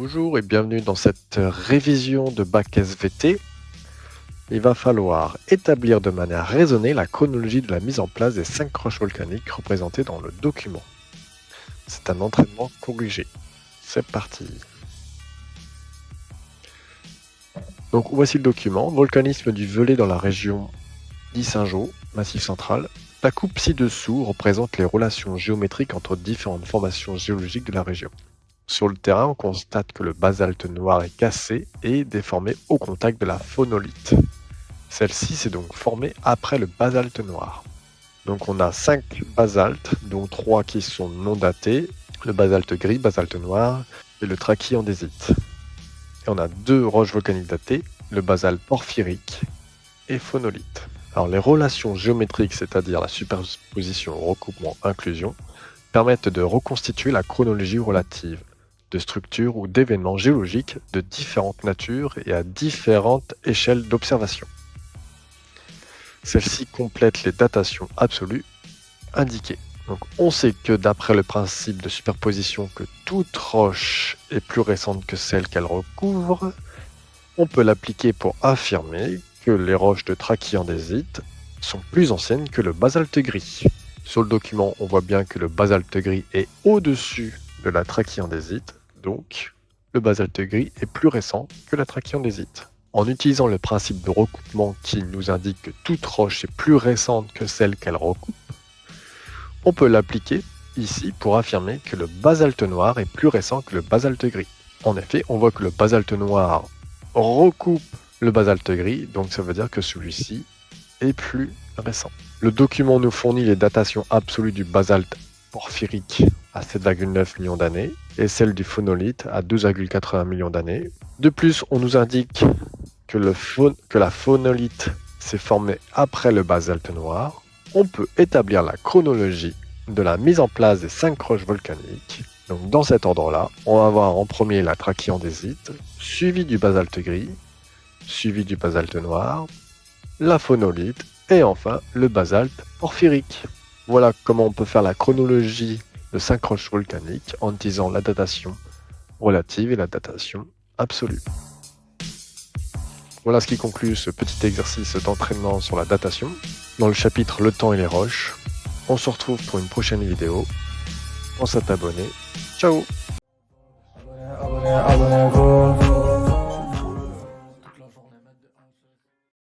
Bonjour et bienvenue dans cette révision de bac SVT. Il va falloir établir de manière raisonnée la chronologie de la mise en place des 5 roches volcaniques représentées dans le document. C'est un entraînement corrigé. C'est parti. Donc voici le document. Volcanisme du Velay dans la région d'Issingeaux, Massif central. La coupe ci-dessous représente les relations géométriques entre différentes formations géologiques de la région. Sur le terrain, on constate que le basalte noir est cassé et déformé au contact de la phonolite. Celle-ci s'est donc formée après le basalte noir. Donc on a 5 basaltes, dont 3 qui sont non datés, le basalte gris, basalte noir et le trachyandésite. Et on a 2 roches volcaniques datées, le basalte porphyrique et phonolite. Alors les relations géométriques, c'est-à-dire la superposition, recoupement, inclusion, permettent de reconstituer la chronologie relative de structures ou d'événements géologiques de différentes natures et à différentes échelles d'observation. Celle-ci complète les datations absolues indiquées. Donc on sait que d'après le principe de superposition que toute roche est plus récente que celle qu'elle recouvre, on peut l'appliquer pour affirmer que les roches de trachyandésite sont plus anciennes que le basalte gris. Sur le document, on voit bien que le basalte gris est au-dessus de la trachyandésite, donc le basalte gris est plus récent que la trachyandésite. En utilisant le principe de recoupement qui nous indique que toute roche est plus récente que celle qu'elle recoupe, on peut l'appliquer ici pour affirmer que le basalte noir est plus récent que le basalte gris. En effet, on voit que le basalte noir recoupe le basalte gris, donc ça veut dire que celui-ci est plus récent. Le document nous fournit les datations absolues du basalte porphyrique à 7,9 millions d'années et celle du phonolite à 2,81 millions d'années. De plus, on nous indique que la phonolite s'est formée après le basalte noir. On peut établir la chronologie de la mise en place des 5 roches volcaniques. Donc dans cet ordre-là, on va avoir en premier la trachyandésite, suivi du basalte gris, suivi du basalte noir, la phonolite et enfin le basalte porphyrique. Voilà comment on peut faire la chronologie de 5 roches volcaniques en utilisant la datation relative et la datation absolue. Voilà ce qui conclut ce petit exercice d'entraînement sur la datation. Dans le chapitre Le temps et les roches, on se retrouve pour une prochaine vidéo. Pense à t'abonner. Ciao! Abonnez-vous.